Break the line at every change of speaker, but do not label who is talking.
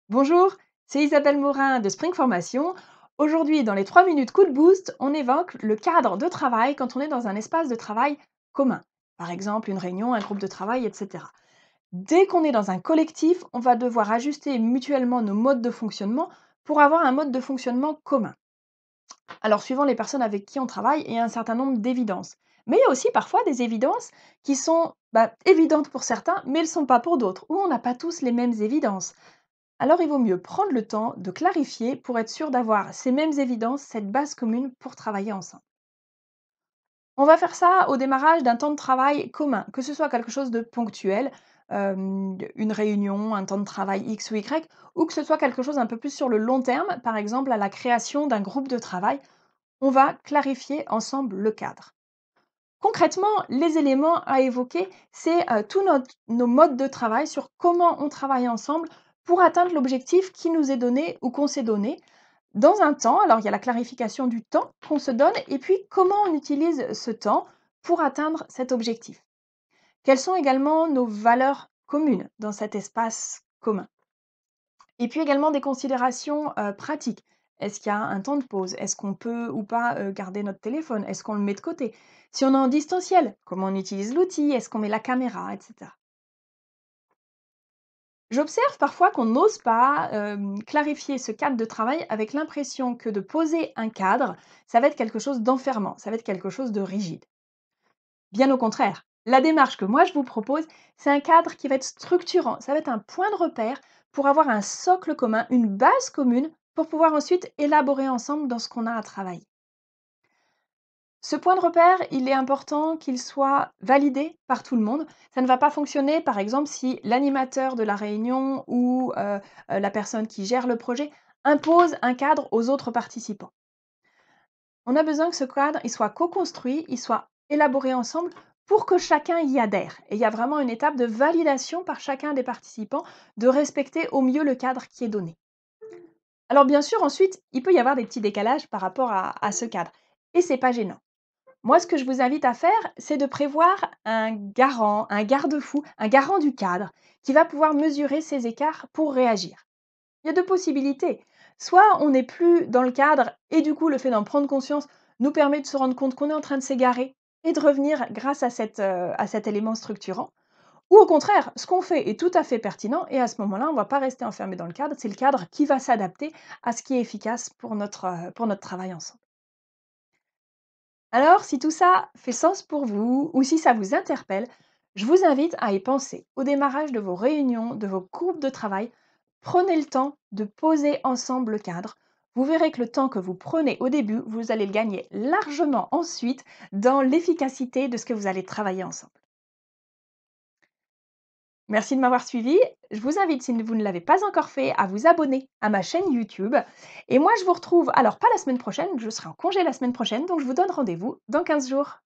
Bonjour, c'est Isabelle Morin de Spring Formation. Aujourd'hui, dans les 3 minutes coup de boost, on évoque le cadre de travail quand on est dans un espace de travail commun. Par exemple, une réunion, un groupe de travail, etc. Dès qu'on est dans un collectif, on va devoir ajuster mutuellement nos modes de fonctionnement pour avoir un mode de fonctionnement commun. Alors, suivant les personnes avec qui on travaille, il y a un certain nombre d'évidences. Mais il y a aussi parfois des évidences qui sont évidentes pour certains, mais elles ne sont pas pour d'autres, ou on n'a pas tous les mêmes évidences. Alors il vaut mieux prendre le temps de clarifier pour être sûr d'avoir ces mêmes évidences, cette base commune pour travailler ensemble. On va faire ça au démarrage d'un temps de travail commun, que ce soit quelque chose de ponctuel, une réunion, un temps de travail X ou Y, ou que ce soit quelque chose un peu plus sur le long terme, par exemple à la création d'un groupe de travail. On va clarifier ensemble le cadre. Concrètement, les éléments à évoquer, c'est tous nos modes de travail sur comment on travaille ensemble pour atteindre l'objectif qui nous est donné ou qu'on s'est donné dans un temps. Alors, il y a la clarification du temps qu'on se donne et puis comment on utilise ce temps pour atteindre cet objectif. Quelles sont également nos valeurs communes dans cet espace commun? Et puis également des considérations, pratiques. Est-ce qu'il y a un temps de pause? Est-ce qu'on peut ou pas, garder notre téléphone? Est-ce qu'on le met de côté? Si on est en distanciel, comment on utilise l'outil? Est-ce qu'on met la caméra? Et cetera. J'observe parfois qu'on n'ose pas, clarifier ce cadre de travail avec l'impression que de poser un cadre, ça va être quelque chose d'enfermant, ça va être quelque chose de rigide. Bien au contraire, la démarche que moi je vous propose, c'est un cadre qui va être structurant. Ça va être un point de repère pour avoir un socle commun, une base commune pour pouvoir ensuite élaborer ensemble dans ce qu'on a à travailler. Ce point de repère, il est important qu'il soit validé par tout le monde. Ça ne va pas fonctionner, par exemple, si l'animateur de la réunion ou la personne qui gère le projet impose un cadre aux autres participants. On a besoin que ce cadre, il soit co-construit, il soit élaboré ensemble pour que chacun y adhère. Et il y a vraiment une étape de validation par chacun des participants de respecter au mieux le cadre qui est donné. Alors bien sûr, ensuite, il peut y avoir des petits décalages par rapport à ce cadre. Et c'est pas gênant. Moi, ce que je vous invite à faire, c'est de prévoir un garant, un garde-fou, un garant du cadre qui va pouvoir mesurer ces écarts pour réagir. Il y a 2 possibilités. Soit on n'est plus dans le cadre et du coup, le fait d'en prendre conscience nous permet de se rendre compte qu'on est en train de s'égarer et de revenir grâce à cet élément structurant. Ou au contraire, ce qu'on fait est tout à fait pertinent et à ce moment-là, on ne va pas rester enfermé dans le cadre, c'est le cadre qui va s'adapter à ce qui est efficace pour notre travail ensemble. Alors, si tout ça fait sens pour vous ou si ça vous interpelle, je vous invite à y penser au démarrage de vos réunions, de vos groupes de travail. Prenez le temps de poser ensemble le cadre. Vous verrez que le temps que vous prenez au début, vous allez le gagner largement ensuite dans l'efficacité de ce que vous allez travailler ensemble. Merci de m'avoir suivi. Je vous invite, si vous ne l'avez pas encore fait, à vous abonner à ma chaîne YouTube. Et moi, je vous retrouve, alors pas la semaine prochaine, je serai en congé la semaine prochaine, donc je vous donne rendez-vous dans 15 jours.